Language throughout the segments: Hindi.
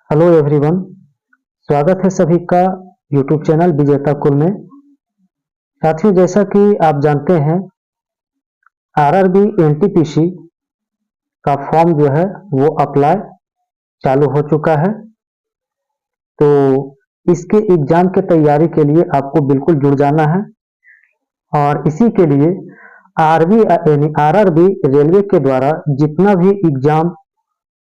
Hello everyone. स्वागत है सभी का यूट्यूब चैनल विजेता कुल में। साथियों, जैसा कि आप जानते हैं, आरआरबी एनटीपीसी का फॉर्म जो है वो अप्लाई चालू हो चुका है। तो इसके एग्जाम के तैयारी के लिए आपको बिल्कुल जुड़ जाना है और इसी के लिए आरआरबी रेलवे के द्वारा जितना भी एग्जाम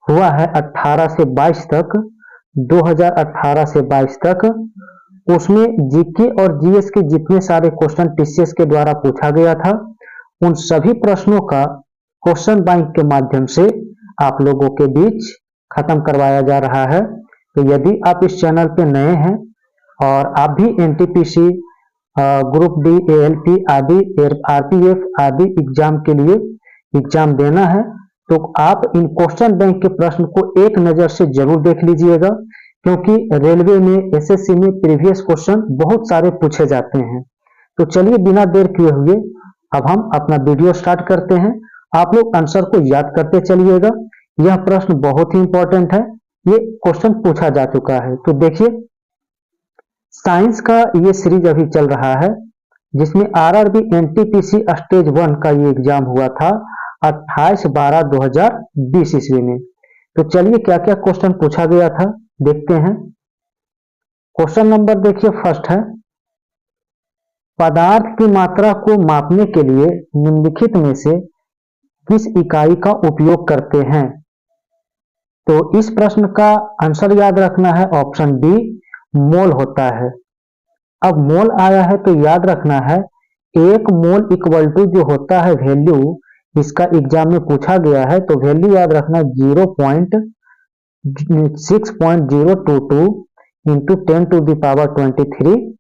हुआ है 18 से 22 तक, 2018 से 22 तक, उसमें जीके और जीएस के जितने सारे क्वेश्चन टीसीएस के द्वारा पूछा गया था, उन सभी प्रश्नों का क्वेश्चन बैंक के माध्यम से आप लोगों के बीच खत्म करवाया जा रहा है। तो यदि आप इस चैनल पे नए हैं और आप भी एनटीपीसी, ग्रुप डी, एएलपी आदि, आरपीएफ आदि एग्जाम के लिए एग्जाम देना है, तो आप इन क्वेश्चन बैंक के प्रश्न को एक नजर से जरूर देख लीजिएगा, क्योंकि रेलवे में, एसएससी में प्रीवियस क्वेश्चन बहुत सारे पूछे जाते हैं। तो चलिए बिना देर किए हुए अब हम अपना वीडियो स्टार्ट करते हैं। आप लोग आंसर को याद करते चलिएगा। यह प्रश्न बहुत ही इंपॉर्टेंट है, ये क्वेश्चन पूछा जा चुका है। तो देखिए, साइंस का ये सीरीज अभी चल रहा है जिसमें आरआरबी एनटीपीसी स्टेज 1 का ये एग्जाम हुआ था 28/12/2020 ईस्वी में। तो चलिए क्या क्या क्वेश्चन पूछा गया था देखते हैं। क्वेश्चन नंबर देखिए, फर्स्ट है, पदार्थ की मात्रा को मापने के लिए निम्नलिखित में से किस इकाई का उपयोग करते हैं? तो इस प्रश्न का आंसर याद रखना है, ऑप्शन डी मोल होता है। अब मोल आया है तो याद रखना है, एक मोल इक्वल टू जो होता है वैल्यू, इसका एग्जाम में पूछा गया है, तो वैल्यू याद रखना 0.6022 इंटू 10⁻23,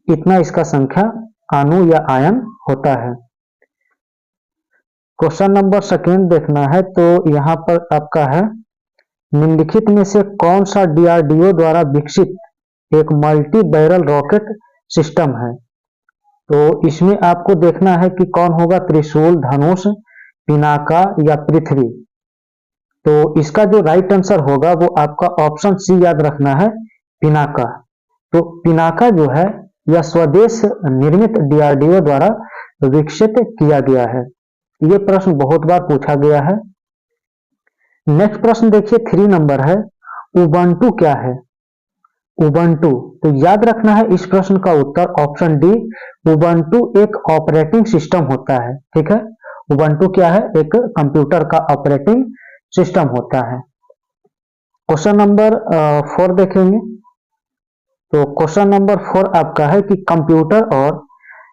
इतना इसका संख्या अणु या आयन होता है। क्वेश्चन नंबर सेकेंड देखना है, तो यहाँ पर आपका है, निम्नलिखित में से कौन सा डीआरडीओ द्वारा विकसित एक मल्टी बैरल रॉकेट सिस्टम है? तो इसमें आपको देखना है कि कौन होगा, त्रिशूल, धनुष, पिनाका या पृथ्वी। तो इसका जो राइट आंसर होगा वो आपका ऑप्शन सी याद रखना है, पिनाका। तो पिनाका जो है यह स्वदेश निर्मित डीआरडीओ द्वारा विकसित किया गया है। ये प्रश्न बहुत बार पूछा गया है। नेक्स्ट प्रश्न देखिए, 3 नंबर है, उबंटू क्या है? उबंटू, तो याद रखना है इस प्रश्न का उत्तर ऑप्शन डी, उबंटू एक ऑपरेटिंग सिस्टम होता है। ठीक है, उबंटू क्या है? एक कंप्यूटर का ऑपरेटिंग सिस्टम होता है। क्वेश्चन नंबर 4 देखेंगे। तो क्वेश्चन नंबर 4 आपका है कि कंप्यूटर और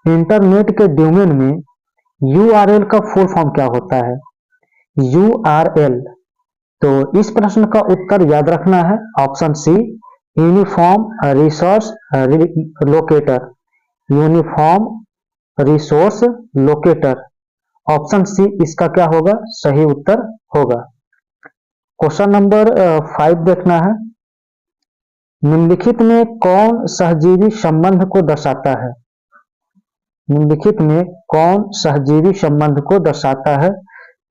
इंटरनेट के डोमेन में यूआरएल का फुल फॉर्म क्या होता है? यूआरएल, तो इस प्रश्न का उत्तर याद रखना है, option C uniform resource locator. Uniform resource locator, option C इसका क्या होगा? सही उत्तर होगा। क्वेश्चन नंबर 5 देखना है, निम्नलिखित में कौन सहजीवी संबंध को दर्शाता है? निम्नलिखित में कौन सहजीवी संबंध को दर्शाता है?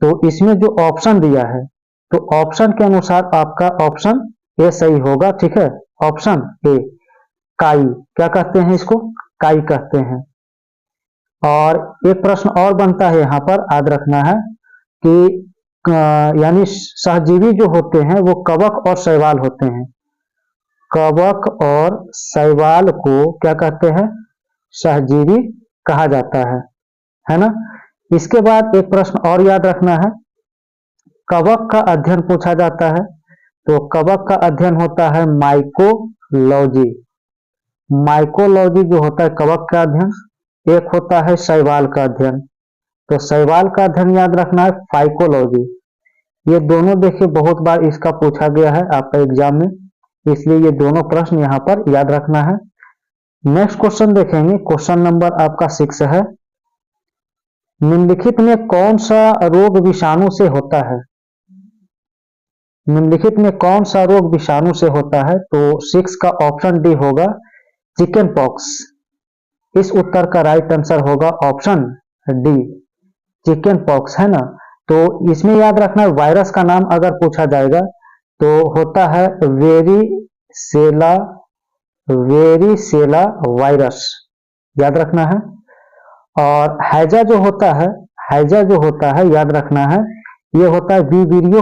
तो इसमें जो ऑप्शन दिया है, तो ऑप्शन के अनुसार आपका ऑप्शन ए सही होगा। ठीक है, ऑप्शन ए काई, क्या कहते हैं इसको? काई कहते हैं। और एक प्रश्न और बनता है यहाँ पर, याद रखना है कि यानी सहजीवी जो होते हैं वो कवक और शैवाल होते हैं। कवक और शैवाल को क्या कहते हैं? सहजीवी कहा जाता है ना। इसके बाद एक प्रश्न और याद रखना है, कवक का अध्ययन पूछा जाता है, तो कवक का अध्ययन होता है माइकोलॉजी। माइकोलॉजी जो होता है कवक का अध्ययन, एक होता है शैवाल का अध्ययन, तो शैवाल का अध्ययन याद रखना है फाइकोलॉजी। ये दोनों देखिए बहुत बार इसका पूछा गया है आपका एग्जाम में, इसलिए ये दोनों प्रश्न यहाँ पर याद रखना है। नेक्स्ट क्वेश्चन देखेंगे, क्वेश्चन नंबर आपका 6 है, निम्नलिखित में कौन सा रोग विषाणु से होता है? निम्नलिखित में कौन सा रोग विषाणु से होता है? तो 6 का ऑप्शन डी होगा, चिकन पॉक्स। इस उत्तर का राइट आंसर होगा ऑप्शन डी, चिकन पॉक्स, है ना। तो इसमें याद रखना, वायरस का नाम अगर पूछा जाएगा तो होता है वेरिसेला वायरस, याद रखना है। और हैजा जो होता है याद रखना है, ये होता है वीवीरियो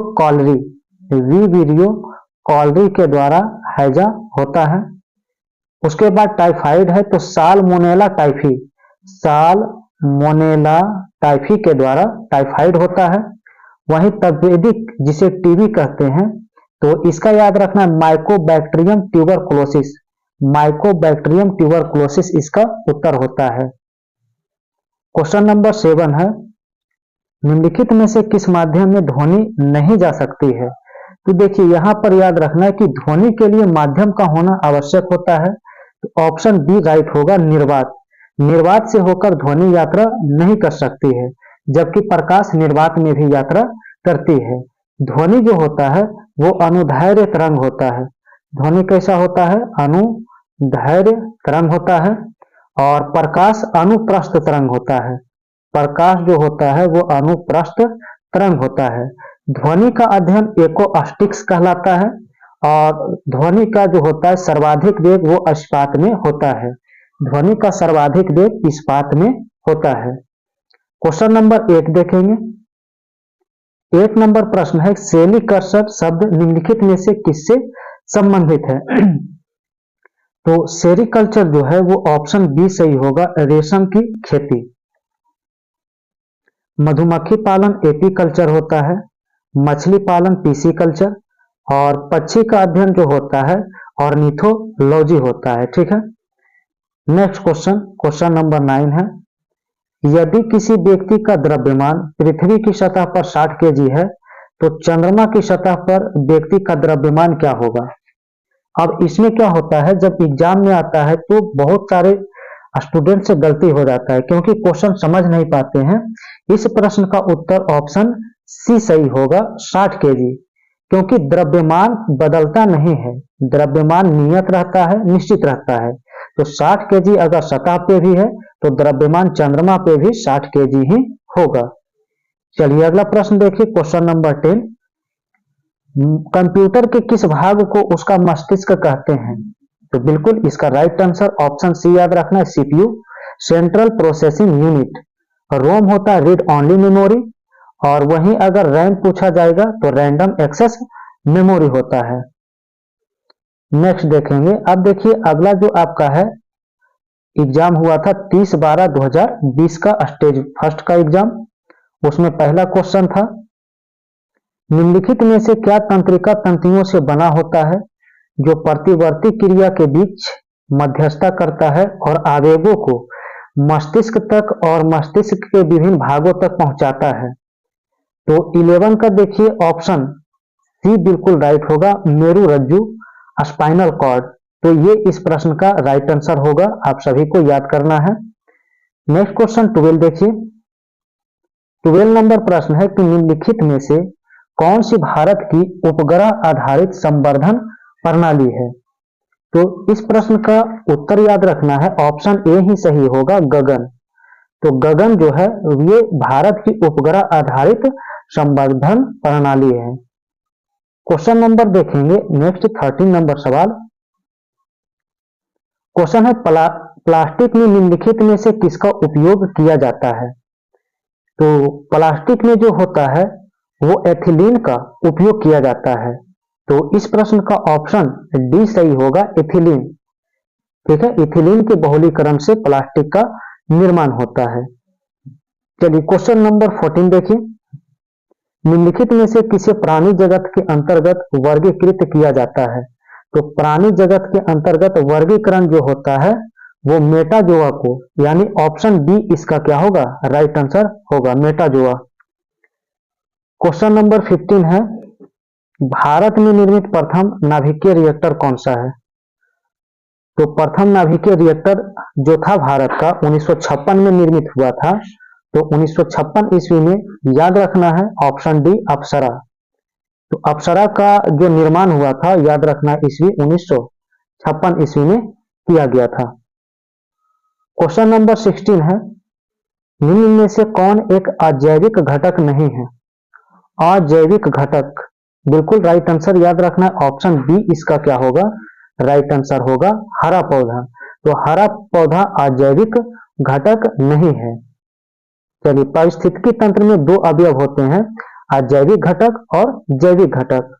कॉलरी के द्वारा हैजा होता है। उसके बाद टाइफाइड है तो सालमोनेला टाइफी के द्वारा टाइफाइड होता है। वहीं तपेदिक जिसे टीबी कहते हैं तो इसका याद रखना माइकोबैक्टीरियम ट्यूबरकुलोसिस इसका उत्तर होता है। क्वेश्चन नंबर 7 है, निम्नलिखित में से किस माध्यम में ध्वनि नहीं जा सकती है। तो देखिए यहां पर याद रखना है कि ध्वनि के लिए माध्यम का होना आवश्यक होता है। तो ऑप्शन बी राइट होगा, निर्वात से होकर ध्वनि यात्रा नहीं कर सकती है, जबकि प्रकाश निर्वात में भी यात्रा करती है। ध्वनि जो होता है वो अनुदैर्घ्य तरंग होता है। ध्वनि कैसा होता है? अनुदैर्घ्य तरंग होता है। और प्रकाश अनुप्रस्थ तरंग होता है। प्रकाश जो होता है वो अनुप्रस्थ तरंग होता है। ध्वनि का अध्ययन एक्रोस्टिक्स कहलाता है। और ध्वनि का जो होता है सर्वाधिक वेग वो इस्पात में होता है। ध्वनि का सर्वाधिक वेग इस्पात में होता है। क्वेश्चन नंबर 8 देखेंगे। 8 नंबर प्रश्न है, सेरीकल्चर शब्द निम्नलिखित में से किससे संबंधित है। तो सेरीकल्चर जो है वो ऑप्शन बी सही होगा, रेशम की खेती। मधुमक्खी पालन एपीकल्चर होता है, मछली पालन पीसीकल्चर, और पक्षी का अध्ययन जो होता है ऑर्निथोलॉजी होता है। ठीक है। नेक्स्ट क्वेश्चन नंबर 9 है, यदि किसी व्यक्ति का द्रव्यमान पृथ्वी की सतह पर 60 केजी है तो चंद्रमा की सतह पर व्यक्ति का द्रव्यमान क्या होगा। अब इसमें क्या होता है, जब एग्जाम में आता है तो बहुत सारे स्टूडेंट से गलती हो जाता है क्योंकि क्वेश्चन समझ नहीं पाते हैं। इस प्रश्न का उत्तर ऑप्शन सी सही होगा, 60 केजी, क्योंकि द्रव्यमान बदलता नहीं है, द्रव्यमान नियत रहता है, निश्चित रहता है। तो 60 केजी अगर सतह पे भी है तो द्रव्यमान चंद्रमा पे भी 60 केजी ही होगा। चलिए अगला प्रश्न देखिए, क्वेश्चन नंबर 10, कंप्यूटर के किस भाग को उसका मस्तिष्क कहते हैं। तो बिल्कुल इसका राइट आंसर ऑप्शन सी याद रखना है, सीपीयू, सेंट्रल प्रोसेसिंग यूनिट। रोम होता है रीड ओनली मेमोरी, और वहीं अगर रैम पूछा जाएगा तो रैंडम एक्सेस मेमोरी होता है। नेक्स्ट देखेंगे। अब देखिए अगला जो आपका है एग्जाम हुआ था 30/12/2020 का स्टेज फर्स्ट का एग्जाम, उसमें पहला क्वेश्चन था, निम्नलिखित में से क्या तंत्रिका तंतुओं से बना होता है जो प्रतिवर्ती क्रिया के बीच मध्यस्थता करता है और आवेगों को मस्तिष्क तक और मस्तिष्क के विभिन्न भागों तक पहुंचाता है। तो 11 का देखिए ऑप्शन सी बिल्कुल राइट होगा, मेरुरज्जु, स्पाइनल कॉर्ड। तो ये इस प्रश्न का राइट आंसर होगा, आप सभी को याद करना है। नेक्स्ट क्वेश्चन 12 देखिए। 12 नंबर प्रश्न है कि निम्नलिखित में से कौन सी भारत की उपग्रह आधारित संवर्धन प्रणाली है। तो इस प्रश्न का उत्तर याद रखना है, ऑप्शन ए ही सही होगा, गगन। तो गगन जो है ये भारत की उपग्रह आधारित संवर्धन प्रणाली है। क्वेश्चन नंबर देखेंगे नेक्स्ट 13 नंबर सवाल। क्वेश्चन है प्लास्टिक में निम्नलिखित में से किसका उपयोग किया जाता है। तो प्लास्टिक में जो होता है वो एथिलीन का उपयोग किया जाता है। तो इस प्रश्न का ऑप्शन डी सही होगा, एथिलीन। ठीक है, एथिलीन के बहुलीकरण से प्लास्टिक का निर्माण होता है। चलिए क्वेश्चन नंबर 14 देखिए। निम्नलिखित में से किसे प्राणी जगत के अंतर्गत वर्गीकृत किया जाता है। तो प्राणी जगत के अंतर्गत वर्गीकरण जो होता है वो मेटाजोआ को, यानी ऑप्शन बी इसका क्या होगा, राइट आंसर होगा, मेटाजोआ। क्वेश्चन नंबर 15 है, भारत में निर्मित प्रथम नाभिकीय रिएक्टर कौन सा है। तो प्रथम नाभिकीय रिएक्टर जो था भारत का 1956 में निर्मित हुआ था। तो 1956 ईस्वी में याद रखना है, ऑप्शन डी अप्सरा। तो अप्सरा का जो निर्माण हुआ था याद रखना ईस्वी 1956 ईस्वी में किया गया था। क्वेश्चन नंबर 16 है, निम्न में से कौन एक अजैविक घटक नहीं है। अजैविक घटक बिल्कुल राइट आंसर याद रखना है ऑप्शन बी इसका क्या होगा, राइट आंसर होगा हरा पौधा। तो हरा पौधा अजैविक घटक नहीं है। चलिए, पारिस्थितिकी तंत्र में दो अवयव होते हैं, अजैविक घटक और जैविक घटक।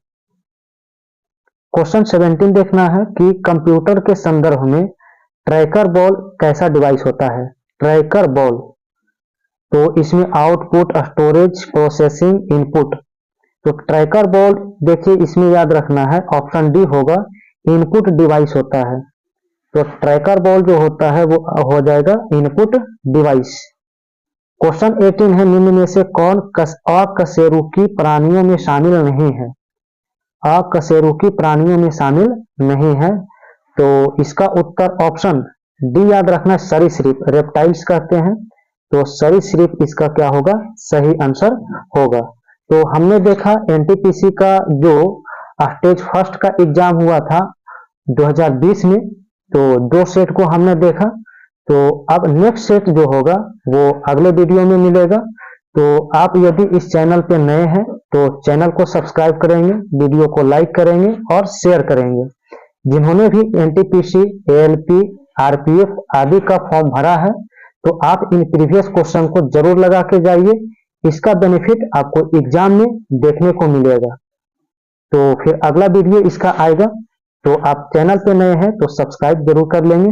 क्वेश्चन 17 देखना है कि कंप्यूटर के संदर्भ में ट्रैकर बॉल कैसा डिवाइस होता है। ट्रैकर बॉल, तो इसमें आउटपुट, स्टोरेज, प्रोसेसिंग, इनपुट। तो ट्रैकर बॉल देखिए इसमें याद रखना है ऑप्शन डी होगा, इनपुट डिवाइस होता है। तो ट्रैकर बॉल जो होता है वो हो जाएगा इनपुट डिवाइस। क्वेश्चन 18 है, निम्न में से कौन अकशेरुकी प्राणियों में शामिल नहीं है। अकशेरुकी प्राणियों में शामिल नहीं है, तो इसका उत्तर ऑप्शन डी याद रखना, सरीसृप, रेप्टाइल्स कहते हैं। तो सरीसृप इसका क्या होगा, सही आंसर होगा। तो हमने देखा एनटीपीसी का जो स्टेज फर्स्ट का एग्जाम हुआ था 2020 में, तो दो सेट को हमने देखा। तो अब नेक्स्ट सेट जो होगा वो अगले वीडियो में मिलेगा। तो आप यदि इस चैनल पे नए हैं तो चैनल को सब्सक्राइब करेंगे, वीडियो को लाइक करेंगे और शेयर करेंगे। जिन्होंने भी एनटीपीसी, एएलपी, आरपीएफ आदि का फॉर्म भरा है तो आप इन प्रीवियस क्वेश्चन को जरूर लगा के जाइए, इसका बेनिफिट आपको एग्जाम में देखने को मिलेगा। तो फिर अगला वीडियो इसका आएगा, तो आप चैनल पे नए हैं तो सब्सक्राइब जरूर कर लेंगे।